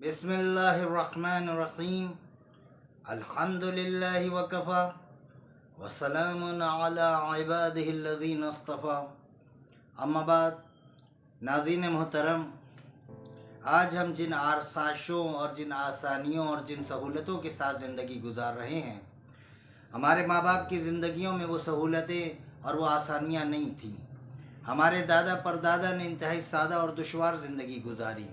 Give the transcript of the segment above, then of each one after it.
बिस्मिल्लाहिर्रहमानिर्रहीम अल्हम्दुलिल्लाहि वकफ़ा वसलामुन अला इबादिहिल्लज़ीना इस्तफ़ा अम्मा बाद। नाज़रीन मोहतरम, आज हम जिन आसाइशों और जिन आसानियों और जिन सहूलतों के साथ ज़िंदगी गुजार रहे हैं, हमारे माँ बाप की ज़िंदगियों में वो सहूलतें और वो आसानियाँ नहीं थीं। हमारे दादा परदादा ने इंतहाई सादा और दुश्वार ज़िंदगी गुजारी,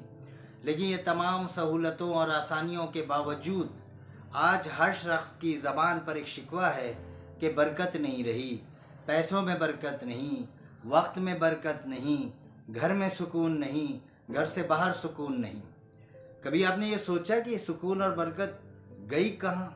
लेकिन ये तमाम सहूलतों और आसानियों के बावजूद आज हर शख्स की ज़बान पर एक शिकवा है कि बरकत नहीं रही, पैसों में बरकत नहीं, वक्त में बरकत नहीं, घर में सुकून नहीं, घर से बाहर सुकून नहीं। कभी आपने ये सोचा कि सुकून और बरकत गई कहाँ?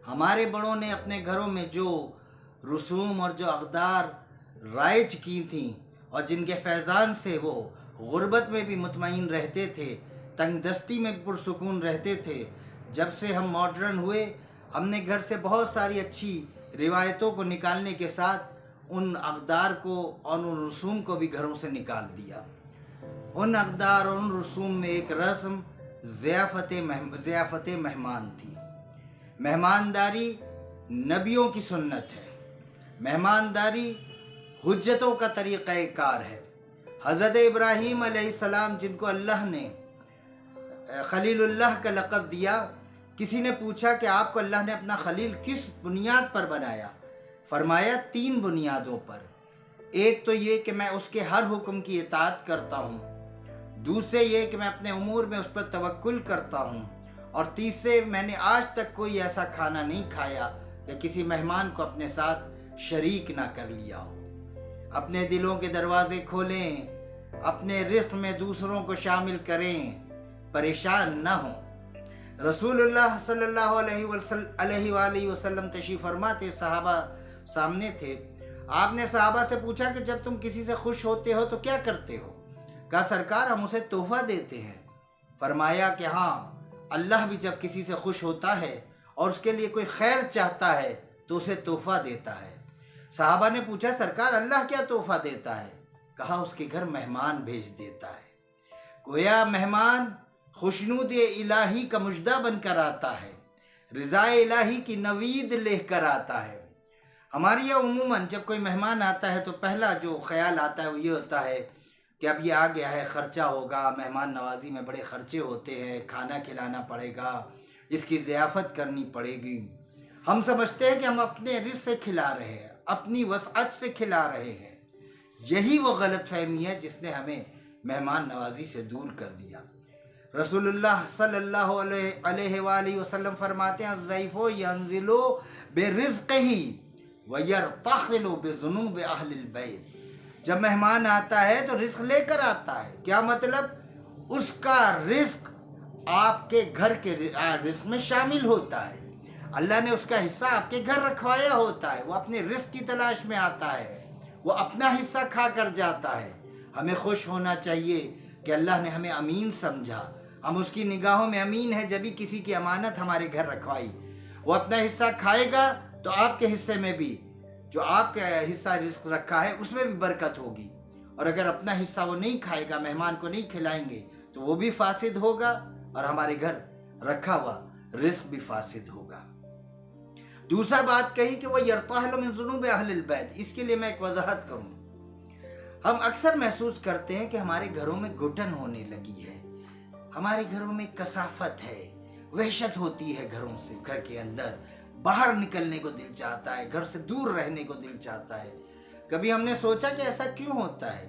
हमारे बड़ों ने अपने घरों में जो रसूम और जो अक़दार राइज की थी और जिनके फैज़ान से वो गुर्बत में भी मुतमईन रहते थे, तंगदस्ती में पुरसुकून रहते थे, जब से हम मॉडर्न हुए हमने घर से बहुत सारी अच्छी रिवायतों को निकालने के साथ उन अक़दार को और उन रसूम को भी घरों से निकाल दिया। उन अक़दार और उन रसूम में एक रस्म ज़ियाफ़त मेहमान थी। मेहमानदारी नबियों की सुन्नत है, मेहमानदारी हुज्जतों का तरीक़ा कार है। हज़रत इब्राहीम अलैहिस्सलाम, जिनको अल्लाह ने खलीलुल्लाह का लक़ब दिया, किसी ने पूछा कि आपको अल्लाह ने अपना खलील किस बुनियाद पर बनाया? फरमाया 3 बुनियादों पर। एक तो ये कि मैं उसके हर हुक्म की इताअत करता हूँ, दूसरे ये कि मैं अपने उमूर में उस पर तवक्कुल करता हूँ, और तीसरे मैंने आज तक कोई ऐसा खाना नहीं खाया कि किसी मेहमान को अपने साथ शरीक ना कर लिया हो। अपने दिलों के दरवाज़े खोलें, अपने रिज़्क़ में दूसरों को शामिल करें, परेशान ना हों। रसूलुल्लाह सल्लल्लाहु अलैहि वसल्लम तशरीफ़ फरमा थे, सहाबा सामने थे। आपने सहाबा से पूछा कि जब तुम किसी से खुश होते हो तो क्या करते हो? कहा, सरकार हम उसे तोहफ़ा देते हैं। फरमाया कि हाँ, अल्लाह भी जब किसी से खुश होता है और उसके लिए कोई खैर चाहता है तो उसे तोहफ़ा देता है। सहाबा ने पूछा, सरकार अल्लाह क्या तोहफ़ा देता है? कहा, उसके घर मेहमान भेज देता है। गोया मेहमान खुशनूद इलाही का मुजदा बनकर आता है, रज़ा इलाही की नवीद लेकर आता है। हमारे यहाँ उमूमन जब कोई मेहमान आता है तो पहला जो ख्याल आता है वो ये होता है कि अब ये आ गया है, ख़र्चा होगा, मेहमान नवाजी में बड़े ख़र्चे होते हैं, खाना खिलाना पड़ेगा, इसकी ज़ियाफ़त करनी पड़ेगी। हम समझते हैं कि हम अपने रिज़्क़ से खिला रहे हैं, अपनी वसअत से खिला रहे हैं। यही वो गलत फहमी है जिसने हमें मेहमान नवाजी से दूर कर दिया। रसूलुल्लाह सल्लल्लाहु अलैहि वसल्लम फरमाते हैं, ज़ैफ़ो यंज़िलो बिरिज़्क़िही व यरतख़िलु बिज़ुनूबि अहलिल बैत। जब मेहमान आता है तो रिज़्क़ लेकर आता है। क्या मतलब? उसका रिज़्क़ आपके घर के रिज़्क़ में शामिल होता है। अल्लाह ने उसका हिस्सा आपके घर रखवाया होता है। वो अपने रिज़्क़ की तलाश में आता है, वो अपना हिस्सा खा कर जाता है। हमें खुश होना चाहिए कि अल्लाह ने हमें अमीन समझा, हम उसकी निगाहों में अमीन है। जब भी किसी की अमानत हमारे घर रखवाई, वो अपना हिस्सा खाएगा तो आपके हिस्से में भी जो आपका हिस्सा रिज़्क़ रखा है उसमें भी बरकत होगी। और अगर अपना हिस्सा वो नहीं खाएगा, मेहमान को नहीं खिलाएंगे, तो वो भी फासिद होगा और हमारे घर रखा हुआ रिज़्क़ भी फासिद होगा। दूसरा बात कही कि वह यरतहलु मिन ज़ुनूबि अहलिल बैत। इसके लिए मैं एक वजाहत करूँ। हम अक्सर महसूस करते हैं कि हमारे घरों में घुटन होने लगी है, हमारे घरों में कसाफत है, वहशत होती है घरों से। घर के अंदर बाहर निकलने को दिल चाहता है, घर से दूर रहने को दिल चाहता है। कभी हमने सोचा कि ऐसा क्यों होता है?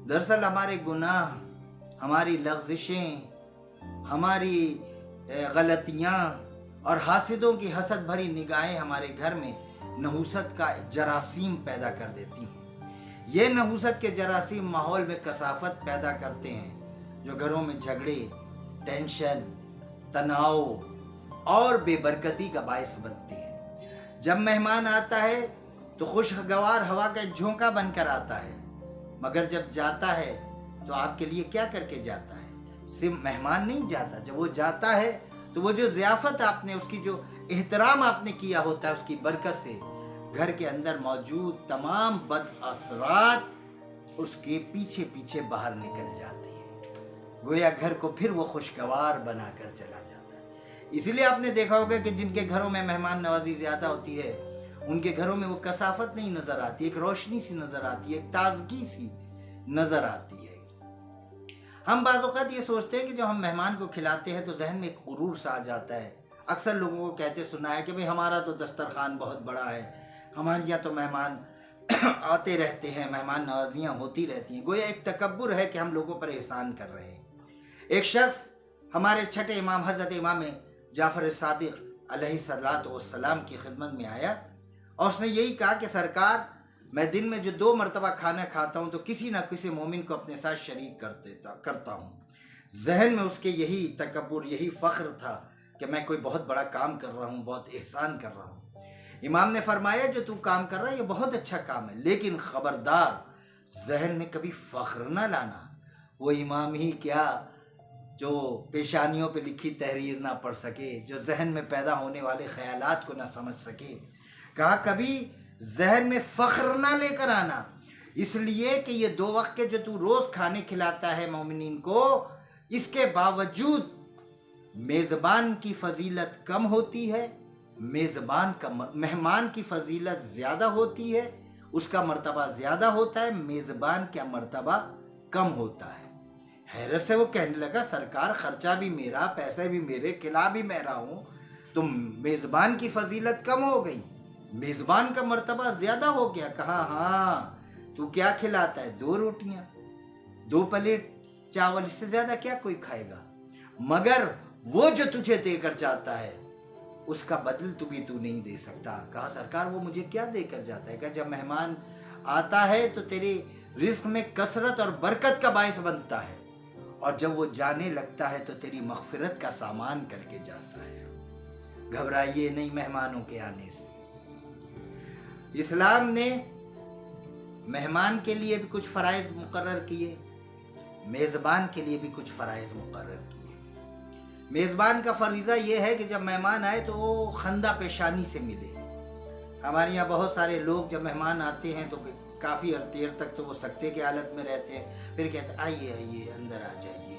दरअसल हमारे गुनाह, हमारी लग़्ज़िशें, हमारी गलतियाँ और हासिदों की हसद भरी निगाहें हमारे घर में नहूसत का जरासीम पैदा कर देती हैं। ये नहूसत के जरासीम माहौल में कसाफत पैदा करते हैं, जो घरों में झगड़े, टेंशन, तनाव और बेबरकती का बायस बनते हैं। जब मेहमान आता है तो खुशगवार हवा का झोंका बनकर आता है, मगर जब जाता है तो आपके लिए क्या करके जाता है? सिर्फ मेहमान नहीं जाता, जब वो जाता है तो वो जो ज़ियाफ़त आपने, उसकी जो एहतराम आपने किया होता है, उसकी बरकत से घर के अंदर मौजूद तमाम बद असरात उसके पीछे पीछे बाहर निकल जाते हैं। گویا گھر کو پھر وہ خوشگوار بنا کر چلا جاتا ہے۔ اسی لیے آپ نے دیکھا ہوگا کہ جن کے گھروں میں مہمان نوازی زیادہ ہوتی ہے ان کے گھروں میں وہ کثافت نہیں نظر آتی، ایک روشنی سی نظر آتی ہے، ایک تازگی سی نظر آتی ہے۔ ہم بعض اوقات یہ سوچتے ہیں کہ جب ہم مہمان کو کھلاتے ہیں تو ذہن میں ایک غرور سا آ جاتا ہے۔ اکثر لوگوں کو کہتے سنا ہے کہ بھئی ہمارا تو دسترخوان بہت بڑا ہے، ہمارے یہاں تو مہمان آتے رہتے ہیں، مہمان نوازیاں ہوتی رہتی ہیں۔ گویا ایک تکبر ہے کہ ہم لوگوں پر احسان کر رہے ہیں۔ ایک شخص ہمارے چھٹے امام حضرت امام جعفر صادق علیہ السلام کی خدمت میں آیا اور اس نے یہی کہا کہ سرکار، میں دن میں جو 2 مرتبہ کھانا کھاتا ہوں تو کسی نہ کسی مومن کو اپنے ساتھ شریک کرتا ہوں۔ ذہن میں اس کے یہی تکبر، یہی فخر تھا کہ میں کوئی بہت بڑا کام کر رہا ہوں، بہت احسان کر رہا ہوں۔ امام نے فرمایا جو تو کام کر رہا ہے یہ بہت اچھا کام ہے، لیکن خبردار ذہن میں کبھی فخر نہ لانا۔ وہ امام ہی کیا جو پیشانیوں پہ لکھی تحریر نہ پڑھ سکے، جو ذہن میں پیدا ہونے والے خیالات کو نہ سمجھ سکے۔ کہا کبھی ذہن میں فخر نہ لے کر آنا، اس لیے کہ یہ 2 وقت کے جو تو روز کھانے کھلاتا ہے مومنین کو، اس کے باوجود میزبان کی فضیلت کم ہوتی ہے، مہمان کی فضیلت زیادہ ہوتی ہے، اس کا مرتبہ زیادہ ہوتا ہے، میزبان کا مرتبہ کم ہوتا ہے۔ حیرت سے وہ کہنے لگا سرکار خرچہ بھی میرا، پیسے بھی میرے، کھلا بھی میں رہا ہوں، تو میزبان کی فضیلت کم ہو گئی، میزبان کا مرتبہ زیادہ ہو گیا۔ کہا ہاں تو کیا کھلاتا ہے؟ 2 روٹیاں، 2 پلیٹ چاول، اس سے زیادہ کیا کوئی کھائے گا؟ مگر وہ جو تجھے دے کر جاتا ہے اس کا بدل تو نہیں دے سکتا۔ کہا سرکار وہ مجھے کیا دے کر جاتا ہے؟ کہ جب مہمان آتا ہے تو تیرے رزق میں کثرت اور برکت کا باعث بنتا ہے، اور جب وہ جانے لگتا ہے تو تیری مغفرت کا سامان کر کے جاتا ہے۔ گھبرائیے نہیں مہمانوں کے آنے سے۔ اسلام نے مہمان کے لیے بھی کچھ فرائض مقرر کیے، میزبان کے لیے بھی کچھ فرائض مقرر کیے۔ میزبان کا فریضہ یہ ہے کہ جب مہمان آئے تو وہ خندہ پیشانی سے ملے۔ ہمارے یہاں بہت سارے لوگ جب مہمان آتے ہیں تو کافی دیر تک تو وہ سکتے کی حالت میں رہتے ہیں، پھر کہتے ہیں آئیے آئیے اندر آ جائیے،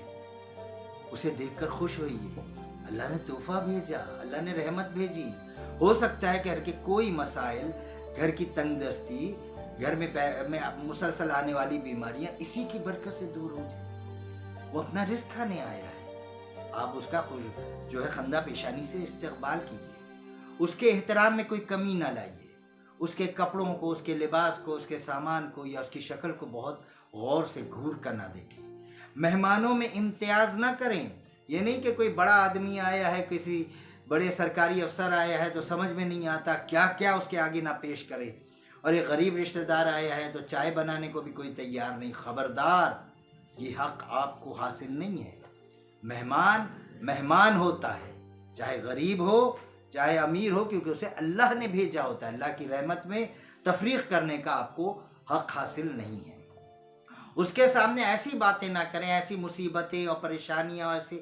اسے دیکھ کر خوش ہوئیے، اللہ نے تحفہ بھیجا، اللہ نے رحمت بھیجی۔ ہو سکتا ہے کہ گھر کے کوئی مسائل، گھر کی تنگ دستی، گھر میں مسلسل آنے والی بیماریاں اسی کی برکت سے دور ہو جائیں۔ وہ اپنا رزق کھانے آیا ہے، آپ اس کا جو ہے خندہ پیشانی سے استقبال کیجیے، اس کے احترام میں کوئی کمی نہ لائیے، اس کے کپڑوں کو، اس کے لباس کو، اس کے سامان کو یا اس کی شکل کو بہت غور سے گھور کر نہ دیکھیں۔ مہمانوں میں امتیاز نہ کریں۔ یہ نہیں کہ کوئی بڑا آدمی آیا ہے، کسی بڑے سرکاری افسر آیا ہے تو سمجھ میں نہیں آتا کیا کیا اس کے آگے نہ پیش کرے، اور ایک غریب رشتہ دار آیا ہے تو چائے بنانے کو بھی کوئی تیار نہیں۔ خبردار، یہ حق آپ کو حاصل نہیں ہے۔ مہمان ہوتا ہے، چاہے غریب ہو چاہے امیر ہو، کیونکہ اسے اللہ نے بھیجا ہوتا ہے۔ اللہ کی رحمت میں تفریق کرنے کا آپ کو حق حاصل نہیں ہے۔ اس کے سامنے ایسی باتیں نہ کریں، ایسی مصیبتیں اور پریشانیاں، ایسی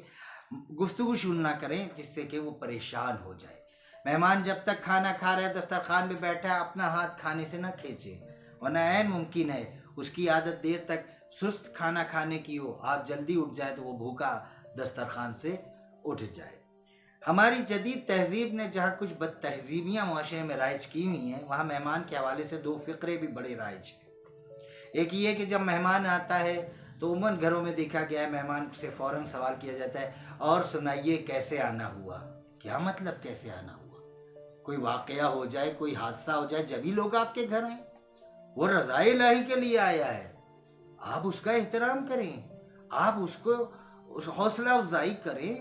گفتگو شروع نہ کریں جس سے کہ وہ پریشان ہو جائے۔ مہمان جب تک کھانا کھا رہا ہے، دسترخوان پہ بیٹھا ہے، اپنا ہاتھ کھانے سے نہ کھینچے، ورنہ عین ممکن ہے اس کی عادت دیر تک سست کھانا کھانے کی ہو، آپ جلدی اٹھ جائے تو وہ بھوکا دسترخوان سے اٹھ جائے۔ ہماری جدید تہذیب نے جہاں کچھ بد تہذیبیاں معاشرے میں رائج کی ہوئی ہیں، وہاں مہمان کے حوالے سے 2 فقرے بھی بڑے رائج ہیں۔ ایک یہ کہ جب مہمان آتا ہے تو عموماً گھروں میں دیکھا گیا ہے مہمان سے فوراً سوال کیا جاتا ہے اور سنائیے کیسے آنا ہوا۔ کیا مطلب کیسے آنا ہوا؟ کوئی واقعہ ہو جائے، کوئی حادثہ ہو جائے جبھی لوگ آپ کے گھر آئیں؟ وہ رضائے الہی کے لیے آیا ہے، آپ اس کا احترام کریں، آپ اس کو حوصلہ افزائی کریں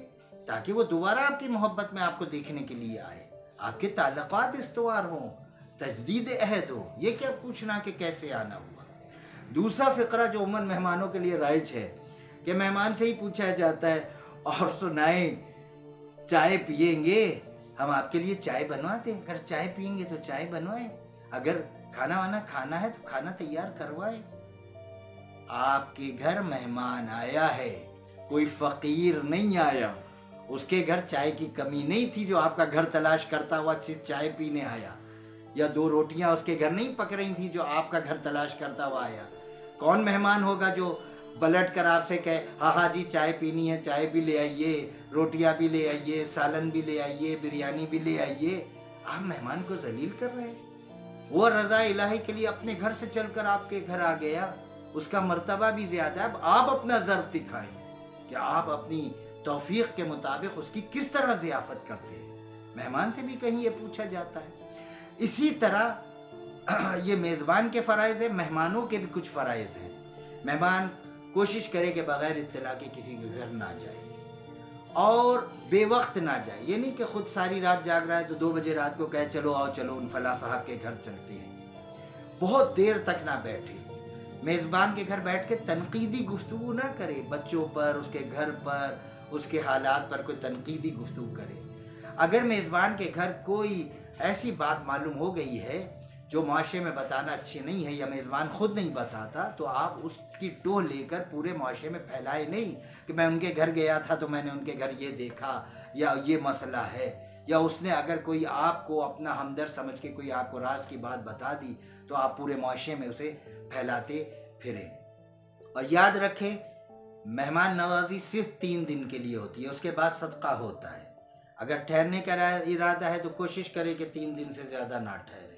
تاکہ وہ دوبارہ آپ کی محبت میں آپ کو دیکھنے کے لیے آئے، آپ کے تعلقات استوار ہوں، تجدید عہد ہو۔ یہ کیا پوچھنا کہ کیسے آنا ہوا۔ دوسرا فقرہ جو عموماً مہمانوں کے لیے رائج ہے کہ مہمان سے ہی پوچھا جاتا ہے اور سنائیں چائے پیئیں گے؟ ہم آپ کے لیے چائے بنوا دیں، اگر چائے پیئیں گے تو چائے بنوائیں، اگر کھانا وانا کھانا ہے تو کھانا تیار کروائیں۔ آپ کے گھر مہمان آیا ہے، کوئی فقیر نہیں آیا، اس کے گھر چائے کی کمی نہیں تھی جو آپ کا گھر تلاش کرتا ہوا صرف چائے پینے آیا، یا 2 روٹیاں اس کے گھر نہیں پک رہی تھی جو آپ کا گھر تلاش کرتا ہوا آیا۔ کون مہمان ہوگا جو पलट कर आपसे कहे हाँ हाँ जी चाय पीनी है, चाय भी ले आइए, रोटियां भी ले आइए, सालन भी ले आइए, बिरयानी भी ले आइए, आप मेहमान को जलील कर रहे हैं। वो रज़ा इलाही के लिए अपने घर से चलकर आपके घर आ गया, उसका मर्तबा भी ज़्यादा है। अब आप अपना ज़र्फ दिखाएं कि आप अपनी तौफीक के मुताबिक उसकी किस तरह ज़ियाफ़त करते हैं। मेहमान से भी कहीं ये पूछा जाता है। इसी तरह ये मेज़बान के फ़राइज़ हैं, मेहमानों के भी कुछ फ़राइज़ हैं। मेहमान कोशिश करे कि बग़ैर इत्तला के किसी के घर ना जाए और बेवक्त ना जाए। ये नहीं कि खुद सारी रात जाग रहा है तो 2 बजे रात को कहे चलो आओ चलो उन फला साहब के घर चलते हैं। बहुत देर तक ना बैठे। मेज़बान के घर बैठ के तनकीदी गुफ्तगू ना करे, बच्चों पर, उसके घर पर, उसके हालात पर कोई तनकीदी गुफ्तगू करे। अगर मेज़बान के घर कोई ऐसी बात मालूम हो गई है जो माशरे में बताना अच्छी नहीं है या मेज़बान खुद नहीं बताता, तो आप उसकी टोह लेकर पूरे माशरे में फैलाए नहीं कि मैं उनके घर गया था तो मैंने उनके घर ये देखा या ये मसला है, या उसने अगर कोई आपको अपना हमदर्द समझ के कोई आपको राज की बात बता दी तो आप पूरे माशरे में उसे फैलाते फिरें। और याद रखें मेहमान नवाजी सिर्फ 3 दिन के लिए होती है, उसके बाद सदका होता है। अगर ठहरने का इरादा है तो कोशिश करें कि 3 दिन से ज़्यादा ना ठहरें।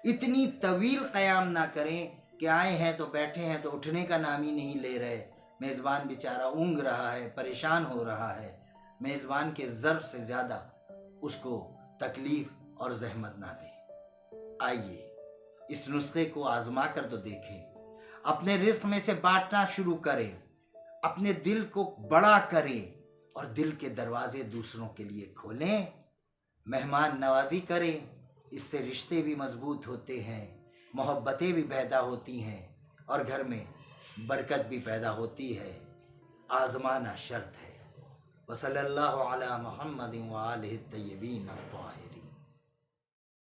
इतनी तवील क़याम ना करें कि आए हैं तो बैठे हैं तो उठने का नाम ही नहीं ले रहे। मेज़बान बेचारा ऊँग रहा है, परेशान हो रहा है। मेज़बान के ज़र्फ से ज़्यादा उसको तकलीफ़ और ज़हमत ना दें। आइए इस नुस्खे को आज़मा कर तो देखें। अपने रिज़्क़ में से बांटना शुरू करें, अपने दिल को बड़ा करें और दिल के दरवाजे दूसरों के लिए खोलें। मेहमान नवाजी करें, इससे रिश्ते भी मजबूत होते हैं, मोहब्बतें भी पैदा होती हैं और घर में बरकत भी पैदा होती है। आज़माना शर्त है। वसल्लल्लाहु अला मुहम्मदिन व आलिहि तय्यबीन अत्ताहिरीन।